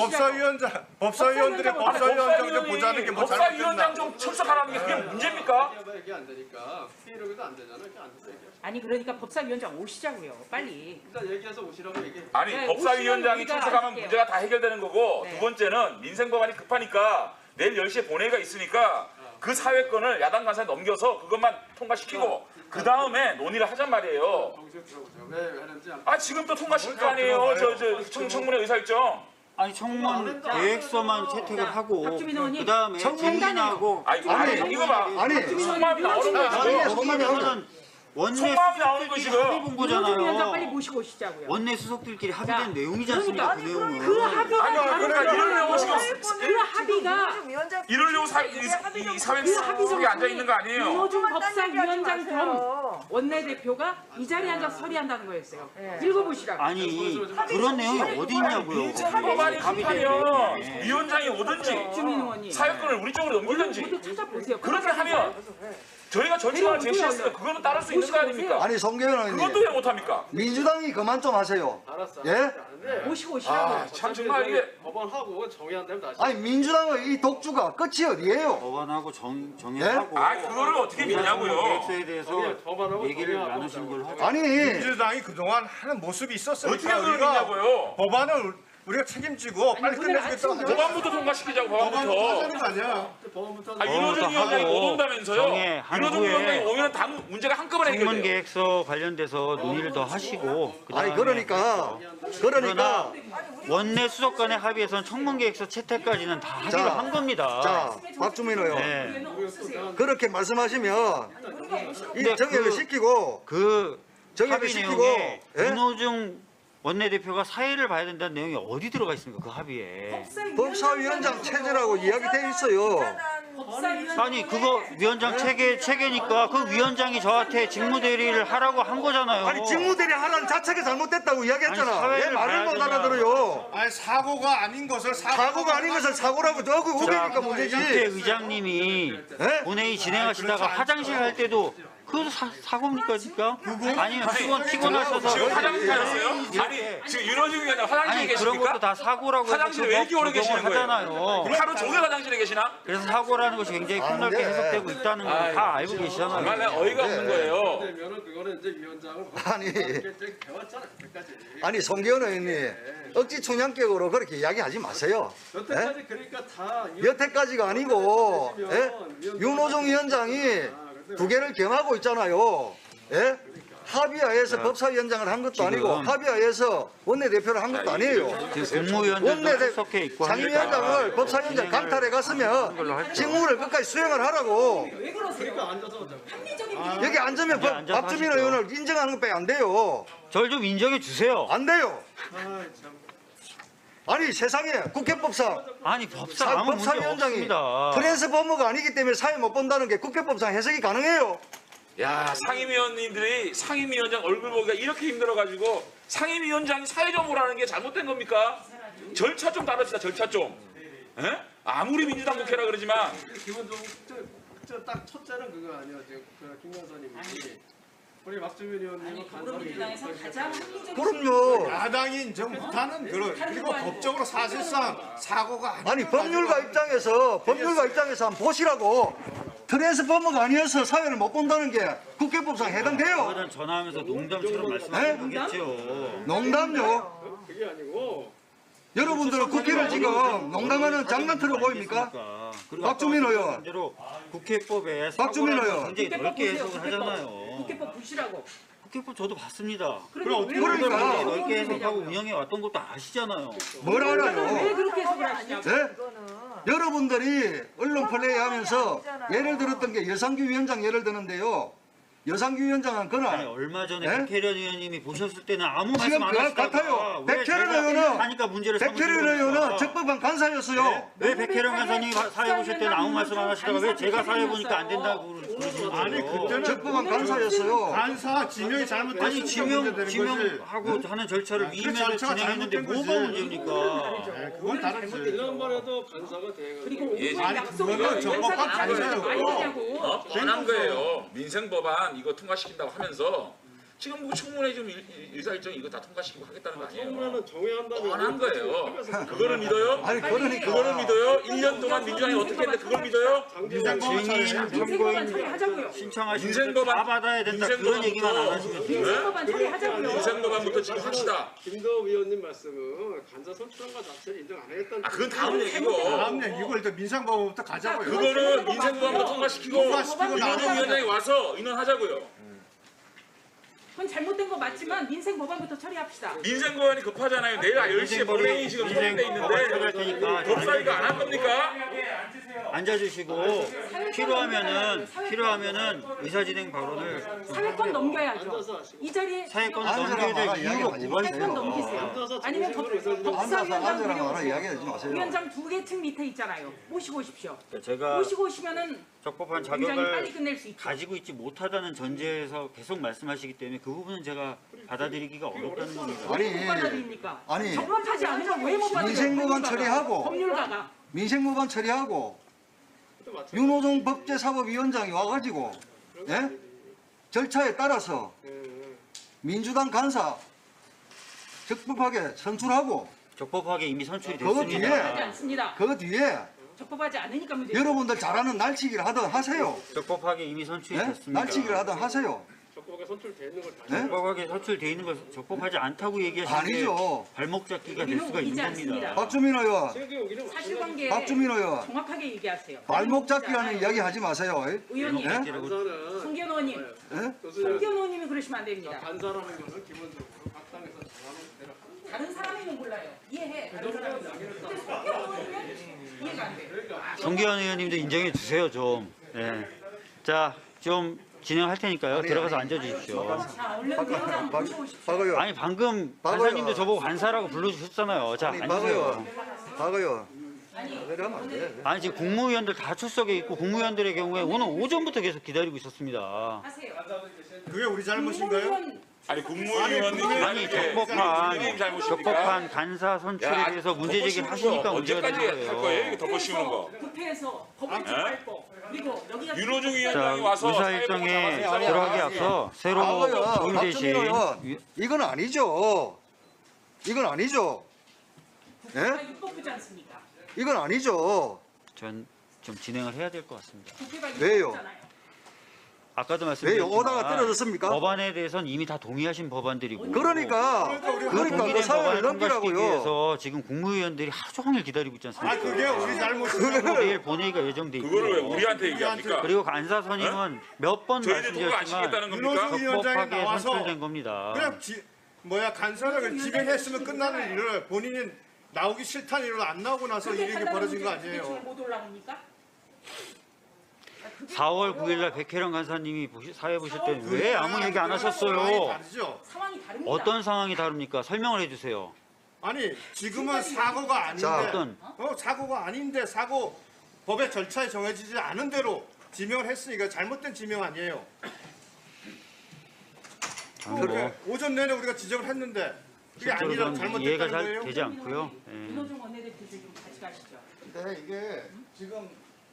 법사위원들의 법사위원장들 보자는 게 뭐 잘못됐나? 법사위원장 좀 출석하라는 게 그게 문제입니까? 얘기 안 되니까 피해력도 안 되잖아. 이렇게 앉아서 얘기해. 아니 그러니까 법사위원장 오시자고요. 빨리. 일단 얘기해서 오시라고 얘기해. 아니, 네, 법사위원장이 우리가 출석하면 알아볼게요. 문제가 다 해결되는 거고 네. 두 번째는 민생법안이 급하니까 내일 10시에 본회의가 있으니까 그 사회권을 야당 간사에 넘겨서 그것만 통과시키고 그 다음에 논의를 하잔 말이에요. 정식 들어보세요. 왜 하는지 안 아 지금 또 통과시킬 거 아니에요. 청문회 의사일정. 아니 청문 계획서만 채택을 하고 박주민 의원님, 그 다음에 증인하고 아니 이거 봐. 속마음이 나오는 거예요 지금. 이거는 원내 속마음이 나오는 거 수석들끼리 합의 본 윤호중 위원장 빨리 거잖아요. 모시고 오시자고요. 원내 수석들끼리 합의된 자, 내용이지 않습니까? 그 내용은. 그 합의가 아니 그러니까 이러려고 지금 그 합의가 이러려고 이 사회 속에 앉아 있는 거 아니에요. 윤호중 법사위원장 겸 원내대표가 이 자리에 앉아서 설의한다는 거였어요. 읽어보시라고. 아니 그런 내용이 어디 있냐고요. 민생법안이 급하면 위원장이 오든지 주민 의원님 사회권을 우리 쪽으로 넘기든지 모두 찾아보세요. 그렇게 하면 저희가 전체를 제시했으면 그거는 따를 수 있는 거 아닙니까? 아니, 송교현 그것도 의원님. 왜 못합니까? 민주당이 그만 좀 하세요. 알았어. 예? 모시고 오시라고. 참 정말 이게 법안하고 정의한다면 다시. 아니, 민주당의 이 독주가 끝이 어디예요? 법안하고 정해하고 그거를 어떻게 믿냐고요. 계획서에 대해서 법안하고 얘기를 정의하고 나누신 걸로 하고. 아니, 민주당이 그동안 하는 모습이 있었으니까 어떻게 그걸 믿냐고요. 법안을 우리가 책임지고 빨리 끝내주겠다고 하죠. 법안부터 통과시키자고 법안부터. 하는 거 아니야. 법안부터 윤호중 위원장이 못 온다면서요. 정해한 윤호중 후에 위원장이 오면 다 문제가 한꺼번에 청문 해결돼요. 계획서 관련돼서 논의를 더 하시고 아니, 그다음에 그러니까 그러나 원내 수석 간의 합의에서는 청문 계획서 채택까지는 다 합의를 한 겁니다. 자, 박주민 의원. 네. 그렇게 말씀하시면 이 근데 정액을 시키고 그 정액을 합의 시키고 내용에 예? 윤호중 원내대표가 사의를 봐야 된다는 내용이 어디 들어가 있습니까? 그 합의에. 법사위원장 체제라고 이야기되어 있어요. 아니 그거 위원장 체계니까 그 위원장이 저한테 직무대리를 하라고 한 거잖아요. 아니, 직무대리 하라는 자체가 잘못됐다고 아니, 이야기했잖아. 사회를 왜 말을 봐야 못 된다. 알아들어요? 아니 사고가 아닌 것을 사고가 아닌 것을 사고라고 우기니까 그때 문제지. 의장님이 예? 본회의 진행하시다가 화장실 갈 때도 그것도 사고입니까, 진짜? 아니면 피곤하셔서. 지금 화장실 가셨어요? 아니, 지금 윤호중 위원장 화장실에 아니, 계십니까? 그런 것도 다 사고라고 해서 화장실에 왜 이렇게 오래 계시는 거예요? 하잖아요. 하루 종일 화장실에 계시나? 그래서 사고라는 것이 굉장히 폭넓게 해석되고 있다는 걸 다 알고 계시잖아요. 정말 내가 어이가 없는 거예요. 되면은 그거는 이제 위원장을 아니. 배웠잖아, 여기까지. 아니 송기현 의원님 억지 충향격으로 그렇게 이야기하지 마세요. 여태까지 그러니까 다 여태까지가 아니고 윤호중 위원장이 두 개를 겸하고 있잖아요. 예? 합의하에서 법사위원장을 한 것도 아니고 합의하에서 원내대표를 한 것도 아니에요. 국무위원장도 출석해 있고 상임위원장을 법사위원장 강탈해 갔으면 직무를 끝까지 수행을 하라고. 그러니까 앉아서 여기 앉으면 박주민 의원을 인정하는 것밖에 안 돼요. 절 좀 인정해 주세요. 안 돼요. 아니 세상에 국회법상 아니 법상 아무 문제 법사위원장이 없습니다. 트랜스포머가 아니기 때문에 사회 못 본다는 게 국회법상 해석이 가능해요. 야, 상임위원님들이 상임위원장 얼굴 보기가 이렇게 힘들어가지고 상임위원장이 사회적 오라는 게 잘못된 겁니까? 절차 좀 다릅시다, 절차 좀. 에? 아무리 민주당 국회라 그러지만. 기본적으로 딱 첫째는 그거 아니야. 그 김관선님이 우리 박주민 의원님은 더불어민주당에서 가장 합리적인 그럼요. 야당이 인정 못하는 그리고 법적으로 사실상 사고가 아니 법률가 입장에서 한번 보시라고. 트랜스포머가 아니어서 사회를 못 본다는 게 국회법상 해당돼요. 그거는 전화하면서 농담처럼 말씀하시겠죠. 농담요? 그게 아니고 여러분들은 국회를 지금 농담하는 장난터로 보입니까? 박주민 의원. 국회법에 박주민 의원. 굉장히 넓게 해석을 하잖아요. 국회법 보시라고. 국회법 저도 봤습니다. 그러니까 넓게 해석하고 운영해 왔던 것도 아시잖아요. 뭘 왜 알아요? 그렇게 해석을 하시냐고. 네? 여러분들이 언론 플레이 하면서 예를 들었던 게 여상규 위원장 예를 드는데요. 여상규 위원장은 아니 그날 얼마 전에 네? 백혜련 의원님이 보셨을 때는 아무 지금 말씀 안 그거 하시다가 같아요. 왜 백혜련 제가 의원은 하니까 문제를 백혜련 의원은 적법한 간사였어요. 왜 백혜련 간사님이 사회 보실 때는 아무 말씀 안 하시다가 왜 제가 사회 보니까 안 된다고 그러시는 거예요? 아니 그때는 적법한 간사였어요. 간사 지명이 잘못됐으니까 아니 지명하고 거지. 하는 절차를 위임해서 절차가 진행했는데 잘못된 뭐가 거지. 문제입니까? 그건 다르지. 지난번에도 간사가 돼가지고 그리고 예, 오늘 아니, 약속을 그거는 적법한 간사가 간사였고. 아니냐고. 뻔한 거예요. 민생법안 이거 통과시킨다고 하면서 지금 뭐 청문회 좀 일사일정 이거 다 통과시키고 하겠다는 거 아니에요? 청문회는 정회한다면 뻔한 거예요. 그거를 믿어요? 아니 그러니까 그거를 믿어요? 1년 동안 민주당이 어떻게 했는데 그걸 믿어요? 증인 민생법안 처리하자고요. 신청하시면 민생법안 다 받아야 된다 그런 얘기만 안 하시면 돼요. 민생법안 처리하자고요. 민생법안부터 지금 합시다. 김도우 위원님 말씀은 간사 선출한 것 자체를 인정 안 하겠다는. 아 그건 다음 얘기고. 다음 얘기고 일단 민생법부터 가자고요. 그거는 민생법안부터 통과시키고 통과시키고 윤호중 위원장이 와서 인원하자고요. 그건 잘못된 거 맞지만 민생법안부터 처리합시다. 민생법안이 급하잖아요. 내일 10시에 법회의 지금 소집돼 있는데 법사위가 안 할 겁니까? 앉아주시고 필요하면은 의사진행 발언을 사회권 넘겨야죠. 이 자리에 사회권 앉아라 넘겨야 마라 될 이야기 이유가 하지 뭐가 마세요. 사회권 넘기세요. 아니면 법사위원장 앉아라 마라 데려오세요. 이야기하지 마세요. 위원장 두 개 층 밑에 있잖아요. 모시고 오십시오. 제가 모시고 오시면은 적법한 굉장히 빨리 자격을 끝낼 수 있죠. 가지고 있지 못하다는 전제에서 계속 말씀하시기 때문에 그 부분은 제가 받아들이기가 어렵다는 겁니다. 아니 못 받아들입니까? 아니 적법하지 않으면 왜 못 받아들여요? 민생법안 처리하고 법률가가 민생법안 처리하고 윤호중 법제사법위원장이 와가지고 예? 절차에 따라서 민주당 간사 적법하게 선출하고 적법하게 이미 선출이 그거 됐습니다. 뒤에 적법하지 않습니다. 그 뒤에 적법하지 않으니까 문제. 여러분들 잘하는 날치기를 하든 하세요. 적법하게 이미 선출이 예? 됐습니다. 날치기를 하든 하세요. 적법하게 선출돼 있는 걸 다시. 예? 적법하게 선출돼 있는 걸 적법하지 않다고 얘기하시는 게 아니죠. 발목 잡기가 될 우리는 수가 있는 우기지 겁니다. 않습니다. 박주민 의원, 사실관계 박주민 의원, 정확하게 얘기하세요. 발목 잡기라는 이야기 하지 마세요. 의원님, 예? 간사는 송기현 의원님, 예? 송기현 의원님이 그러시면 안 됩니다. 간사라는 거는 기본적으로 각 당에서 정하는 대로 하는 다른 사람이면 몰라요. 이해해. 다른 사람이면. 근데 송기현 의원님은 이해가 안 돼. 송기현 의원님도 인정해 주세요 좀. 예. 자, 좀 진행할 테니까요. 들어가서 앉아주십시오. 자, 얼른 위원장 모셔오십시오. 박 의원, 아니 방금 박 간사님도 의원. 저보고 간사라고 불러주셨잖아요. 자, 박 앉으세요. 의원, 박 의원. 그러면 안 돼. 아니 지금 국무위원들 다 출석해 있고 국무위원들의 경우에 오늘 오전부터 계속 기다리고 있었습니다. 하세요. 그게 우리 잘못인가요? 국무위원 아니 국무위원님이 아니 적법한 간사 선출에 대해서 문제 제기를 하시니까 문제가 되는 언제까지 할 거예요? 거예요. 이거 덮어씌우는 거. 국회에서 법을 촉발고 그리고 여기가 윤호중 자, 위원장이 와서 의사 사회보고 일정에 나가서 들어가기 앞서 새로 보임되신 이건 아니죠. 이건 아니죠. 국회가 입법부지 않습니까? 이건 아니죠. 전 좀 진행을 해야 될 것 같습니다. 국회가 왜요? 입법부잖아요. 아까도 왜요? 말씀드렸지만 오다가 떨어졌습니까? 법안에 대해서는 이미 다 동의하신 법안들이고 그러니까 동의된 그 사회를 법안을 통과시키기 넘기라고요. 위해서 지금 국무위원들이 하루 종일 기다리고 있지 않습니까? 그게 우리 잘못이고 내일 본회의가 예정돼 있고 그거를 왜 우리한테 얘기합니까? 그리고 간사선임은 몇 번 저희들 통과 안 말씀드렸지만 시키겠다는 겁니까? 윤호중 위원장이 적법하게 나와서 선출된 겁니다. 그냥 간사를 진행했으면 끝나는 일을 본인이 나오기 싫다는 이유로 안 나오고 나서 일이 벌어진 거 아니에요. 못 올라옵니까? 4월 9일날 백혜령 간사님이 사회 보실 때 왜 아무 얘기 안 하셨어요? 상황이 다릅니다. 어떤 상황이 다릅니까? 설명을 해주세요. 아니 지금은 사고가 아닌데 어떤? 사고가 아닌데 사고 법의 절차에 정해지지 않은 대로 지명을 했으니까 잘못된 지명 아니에요. 그렇게 오전 내내 우리가 지적을 했는데 그게 아니라 실제로 이해가 잘못됐다는 잘 거예요. 되지 않고요. 예. 윤호중 원내대표 좀 같이 가시죠. 근데 이게 지금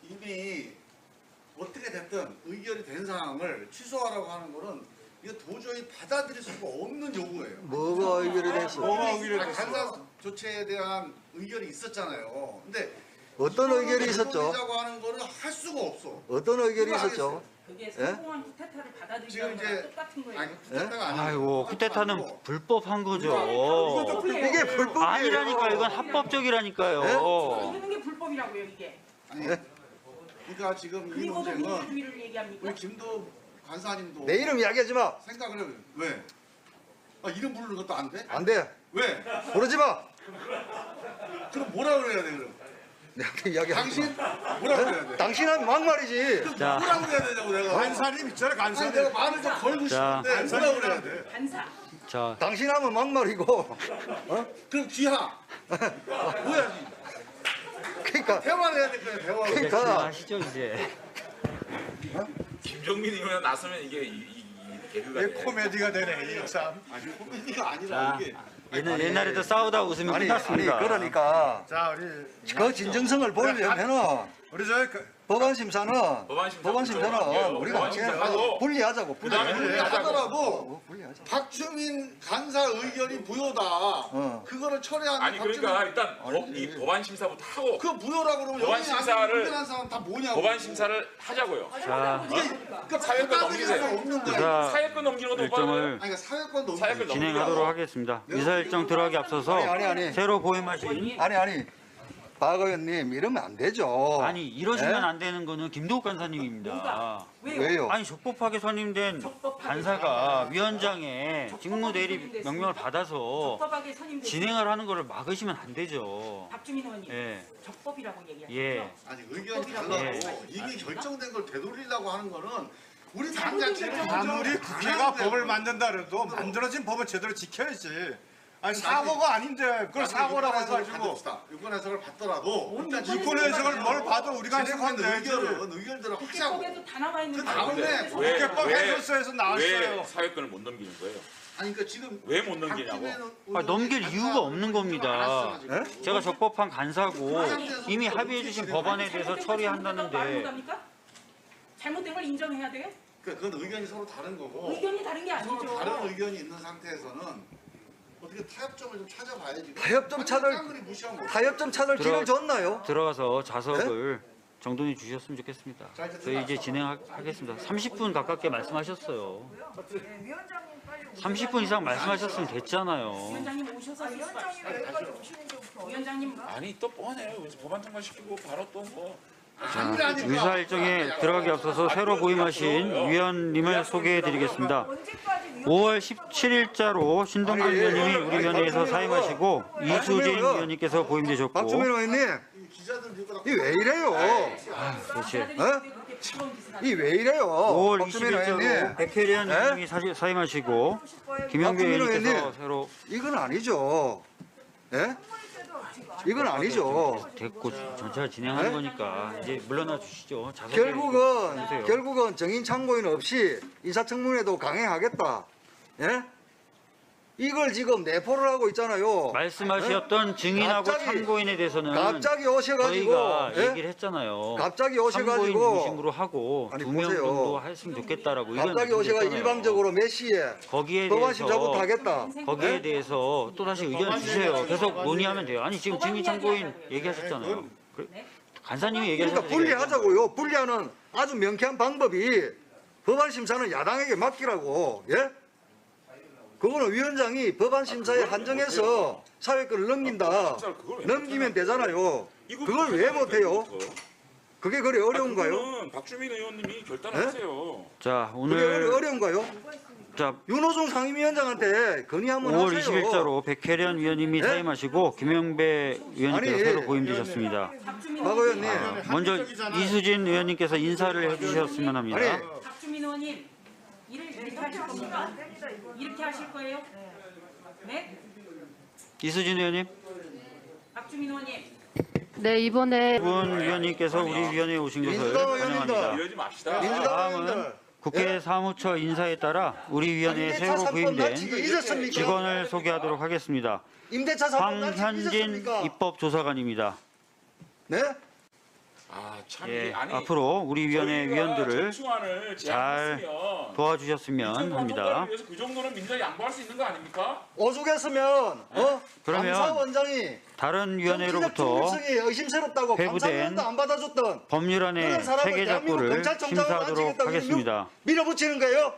이미 어떻게 됐든 의결이 된 사항을 취소하라고 하는 거는 이거 도저히 받아들일 수가 없는 요구예요. 뭐가 의결이 됐어? 뭐가 의결이 됐어? 간사 조치에 대한 의결이 있었잖아요. 근데 어떤 의결이 있었죠? 자고 하는 거는 할 수가 없어. 어떤 의결이 누가 있었죠? 그게 성공한 쿠데타를 지금 받아들이는 이제 거랑 똑같은 거예요. 아니 쿠데타가 아니고 아이고 쿠데타는 불법한 거죠. 이게 불법이에요. 아니라니까 이건 합법적이라니까요. 이러는 게 불법이라고요 이게. 아니, 그러니까 지금 이 그리고도 문제는 민주주의를 얘기합니까? 우리 김도 관사님도 내 이름 이야기하지 마. 생각을 해요. 왜? 이름 부르는 것도 안 돼? 안 돼. 왜? 부르지 마. 그럼 뭐라 그래야 돼 그럼? 내가 이야기하지 당신 마. 뭐라 그래야 돼? 당신은 막말이지. 자, 뭐라 그래야 되냐고 내가. 간사님 있잖아 아니 간사님. 내가 말을 좀 걸고 자. 싶은데 뭐라 그래야 돼? 반사. 자, 당신하면 막말이고. 그럼 귀하. 뭐야지? 그러니까 대화를 해야 될 거야 대화를. 이제 그러니까 하시죠 이제. 김종민 의원 나서면 이게 개그가 돼. 코미디가 되네 이 참. 아니 코미디가 아니라 이게 옛날에도 싸우다 웃으면 아니 끝났습니다. 그러니까 자 우리 그 진정성을 보이려면은 우리 저 법안 심사는 법안심사는 우리가 같이 하고 분리하자고. 그다음에 하더라도 분리하자. 박주민 간사 의견이 무효다. 그거를 철회하는 아니 그러니까 일단 이 법안 심사부터 하고 그 무효라고 그러면 법안 여기 심사를- 안에 분별한 사람 다 뭐냐고. 법안 심사를 하자고요. 자, 그러니까 사회권 넘기세요. 없는 거야. 자, 사회권 넘기는 것도 일정을 아니 그러니까 사회권 넘기. 사회권 넘기- 진행하도록 하겠습니다. 의사 일정 들어가기 앞서서 아니. 새로 보임하신 아니 박 의원님 이러면 안 되죠. 아니 이러시면 예? 안 되는 거는 김도욱 간사님입니다. 왜요? 아니 적법하게 선임된 간사가 위원장의 직무 대리 명령을 받아서 적법하게 선임된 진행을 하는 것을 막으시면 안 되죠. 박주민 의원님 예. 적법이라고 얘기하죠. 예. 아니 의견이 예. 달라도 이미 결정된 걸 되돌리려고 하는 거는 우리 당장 지금 아무리 국회가 법을 만든다 그래도 만들어진 법을 제대로 지켜야지. 아니 사고가 아닌데 그걸 사고라고 해가지고 유권 해석을 받더라도 일단 유권 해석을 뭘 봐도 우리가 해석하면 진행된 되지. 의견들을 확실하고 국회법에도 다 나와 있는 그 다음에 국회법 해설서에서 나왔어요. 왜 사회권을 못 넘기는 거예요? 아니 그러니까 지금 왜 못 넘기냐고? 넘길 이유가 없는 겁니다. 제가 적법한 간사고 이미 합의해 주신 법안에 대해서 처리한다는데 잘못된 걸 인정해야 돼요? 그건 의견이 서로 다른 거고 의견이 다른 게 서로 아니죠. 다른 의견이 있는 상태에서는 어떻게 타협점을 좀 찾아봐야지. 타협점 찾을 길을 줬나요? 들어가서 자석을 정돈해 주셨으면 좋겠습니다. 저희 이제 진행하겠습니다. 30분 가깝게 말씀하셨어요. 30분 이상 말씀하셨으면 됐잖아요. 위원장님 오셔서 위원장님 아니 또 뻔해요. 법안 통과시키고 바로 또 뭐. 자, 의사 일정에 들어가기 앞서서 새로 보임하신 위원님을 소개해 드리겠습니다. 5월 17일자로 신동근 위원님이 우리 위원회에서 사임하시고 이수진 위원님께서 보임되셨고 박주민 의원님 이 왜 이래요? 도대체 이 왜 이래요? 5월 박주민 20일자로 의원님 백혜련 위원님이 사임하시고 김영배 박주민 위원님께서 의원님. 새로 이건 아니죠. 예? 이건 아니죠. 됐고 전체가 진행하는 거니까 이제 물러나 주시죠. 자석에 주세요. 결국은 정인 참고인 없이 인사청문회도 강행하겠다. 예? 이걸 지금 내포를 하고 있잖아요. 말씀하셨던 증인하고 갑자기- 참고인에 대해서는 갑자기 오셔가지고 저희가 예? 얘기를 했잖아요. 갑자기 오셔가지고 참고인 중심으로 하고 아니, 2명 보세요. 정도 했으면 좋겠다라고 의견을 갑자기 오셔가 드렸잖아요. 일방적으로 몇 시에 거기에 법안심 대해서 작업하겠다. 거기에 대해서 또 다시 의견 주세요. 계속 논의하면 돼요. 아니 지금 증인 참고인 얘기하셨잖아요. 간사님이 그러니까 얘기하셨잖아요. 분리하자고요. 분리하는 아주 명쾌한 방법이 법안심사는 야당에게 맡기라고. 예? 그거는 위원장이 법안심사에 한정해서 사회권을 넘긴다. 넘기면 되잖아요. 그걸 왜 못해요? 그게 그래 어려운가요? 그거는 박주민 의원님이 결단하세요. 자 그게 오늘 어려운가요? 자 윤호중 상임위원장한테 건의 한번 5월 하세요. 20일자로 백혜련 위원님이 네? 사임하시고 김영배 의원님께서 아니, 새로 고임되셨습니다. 박 의원님. 먼저 이수진 의원님께서 인사를 해주셨으면 합니다. 아니, 박주민 의원님 일을 이렇게 하실 겁니까? 이렇게 하실 거예요? 네? 이수진 의원님, 박주민 의원님. 네, 이번에 분 위원님께서 우리 위원회에 오신 것을 민주당 환영합니다. 의원님들. 이러지 맙시다. 민주당 다음은 의원님들. 국회 사무처 인사에 따라 우리 위원회에 임대차 새로 사건 구임된 낮추기 잊었습니까? 직원을 소개하도록 하겠습니다. 임대차 사건 낮추기 황현진 잊었습니까? 입법조사관입니다. 네? 참 예, 이게 아니 앞으로 우리 위원회 저희가 위원들을 정충안을 잘 제안했으면 도와주셨으면 합니다. 위해서 그 정도는 민주당이 양보할 수 있는 거 아닙니까? 오죽했으면 그러면 감사원장이 다른 정치적 위원회로부터 중립성이 의심스럽다고 회부된 감사원도 안 받아줬던 법률안의 그런 사람을 체계 대한민국 작구를 검찰총장으로 심사하도록 앉히겠다고 하겠습니다. 밀어붙이는 거예요?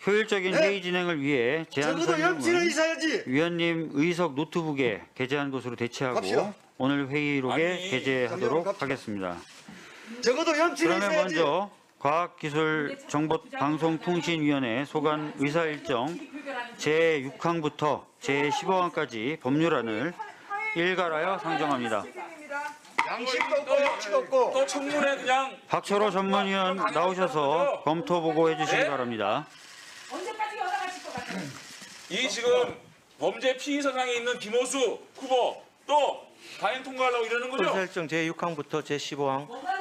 효율적인 네? 회의 진행을 위해 제안 적어도 염치는 설명은 있어야지. 위원님 의석 노트북에 게재한 것으로 대체하고 갑시다. 오늘 회의록에 아니, 게재하도록 갑시다. 하겠습니다. 적어도 염치는 그러면 있어야지. 먼저 과학기술정보방송통신위원회 소관 의사 일정 제6항부터 제15항까지 법률안을 일괄하여 상정합니다. 양심도 없고 염치도 없고. 또 청문회 그냥 박철호 전문위원 나오셔서 검토 보고해 주시기 네? 바랍니다. 언제까지 열어가실 것 같아요? 이 지금 범죄 피의 사상에 있는 김호수 후보 또 단행 통과하려고 이러는 거죠? 설정 제6항부터 제15항 뭐가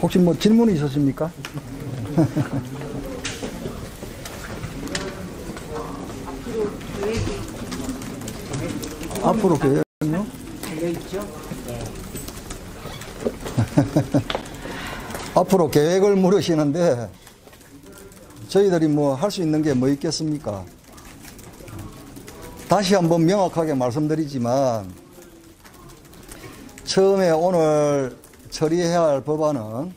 혹시 뭐 질문이 있으십니까? 앞으로 계획은요? 달려있죠. 앞으로 계획을 물으시는데 저희들이 뭐 할 수 있는 게 뭐 있겠습니까? 다시 한번 명확하게 말씀드리지만 처음에 오늘 처리해야 할 법안은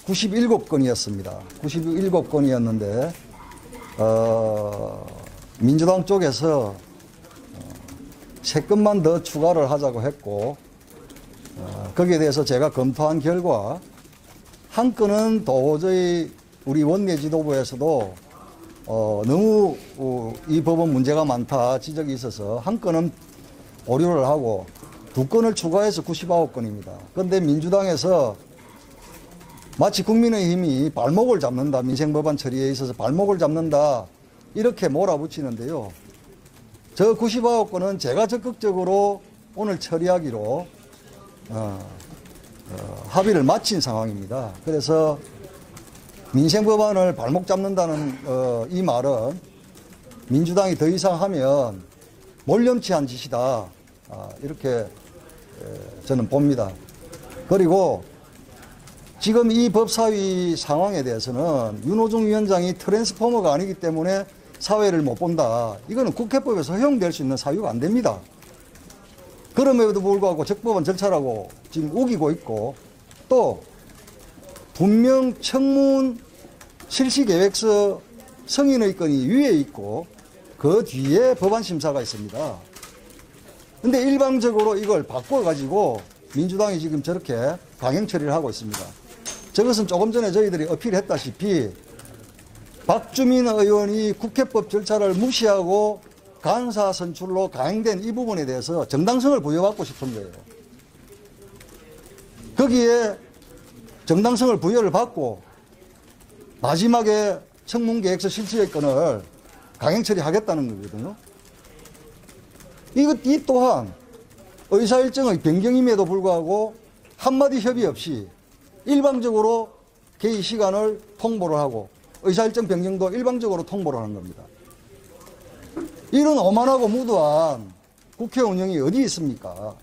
97건이었습니다. 97건이었는데 민주당 쪽에서 3건만 더 추가를 하자고 했고 거기에 대해서 제가 검토한 결과 한 건은 도저히 우리 원내 지도부에서도 너무 이 법은 문제가 많다 지적이 있어서 한 건은 오류를 하고 2건을 추가해서 99건입니다. 그런데 민주당에서 마치 국민의힘이 발목을 잡는다, 민생법안 처리에 있어서 발목을 잡는다 이렇게 몰아붙이는데요. 저 99건은 제가 적극적으로 오늘 처리하기로 합의를 마친 상황입니다. 그래서 민생법안을 발목 잡는다는 이 말은 민주당이 더 이상 하면 몰염치한 짓이다 이렇게 저는 봅니다. 그리고 지금 이 법사위 상황에 대해서는 윤호중 위원장이 트랜스포머가 아니기 때문에 사회를 못 본다. 이거는 국회법에서 허용될 수 있는 사유가 안 됩니다. 그럼에도 불구하고 적법한 절차라고 지금 우기고 있고 또 분명 청문 실시계획서 승인의 건이 위에 있고 그 뒤에 법안 심사가 있습니다. 근데 일방적으로 이걸 바꿔가지고 민주당이 지금 저렇게 강행 처리를 하고 있습니다. 저것은 조금 전에 저희들이 어필했다시피 박주민 의원이 국회법 절차를 무시하고 간사 선출로 강행된 이 부분에 대해서 정당성을 부여받고 싶은 거예요. 거기에 정당성을 부여를 받고 마지막에 청문계획서 실시의 건을 강행 처리하겠다는 거거든요. 이 또한 의사일정의 변경임에도 불구하고 한마디 협의 없이 일방적으로 개의 시간을 통보를 하고 의사일정 변경도 일방적으로 통보를 하는 겁니다. 이런 오만하고 무도한 국회 운영이 어디 있습니까?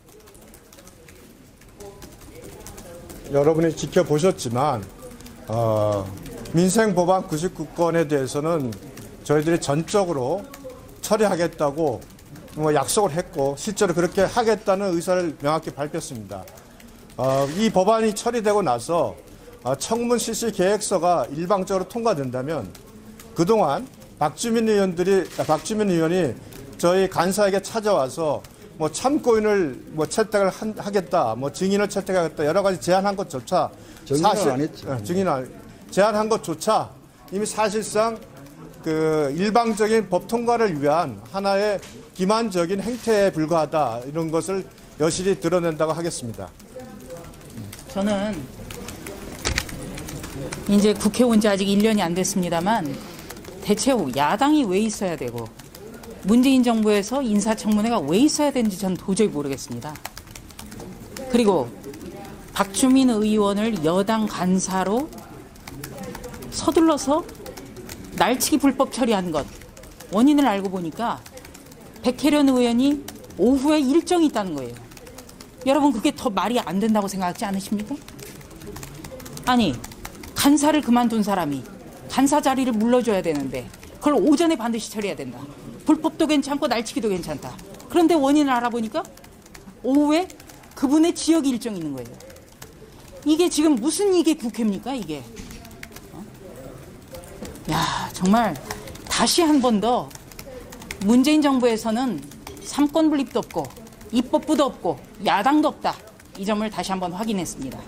여러분이 지켜보셨지만 민생법안 99건에 대해서는 저희들이 전적으로 처리하겠다고 약속을 했고 실제로 그렇게 하겠다는 의사를 명확히 밝혔습니다. 이 법안이 처리되고 나서 청문 실시 계획서가 일방적으로 통과된다면 그동안 박주민 의원이 저희 간사에게 찾아와서 뭐 참고인을 채택을 하겠다, 뭐 증인을 채택하겠다 여러 가지 제안한 것조차 증인은 안 했죠. 제안한 것조차 이미 사실상 그 일방적인 법 통과를 위한 하나의 기만적인 행태에 불과하다 이런 것을 여실히 드러낸다고 하겠습니다. 저는 이제 국회 온 지 아직 1년이 안 됐습니다만 대체 야당이 왜 있어야 되고 문재인 정부에서 인사청문회가 왜 있어야 되는지 전 도저히 모르겠습니다. 그리고 박주민 의원을 여당 간사로 서둘러서 날치기 불법 처리한 것 원인을 알고 보니까 백혜련 의원이 오후에 일정이 있다는 거예요. 여러분 그게 더 말이 안 된다고 생각하지 않으십니까? 아니 간사를 그만둔 사람이 간사 자리를 물러줘야 되는데 그걸 오전에 반드시 처리해야 된다. 불법도 괜찮고 날치기도 괜찮다. 그런데 원인을 알아보니까 오후에 그분의 지역 일정이 있는 거예요. 이게 지금 무슨 이게 국회입니까 이게? 야 정말 다시 한 번 더 문재인 정부에서는 삼권 분립도 없고 입법부도 없고 야당도 없다. 이 점을 다시 한번 확인했습니다.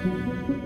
있습니다.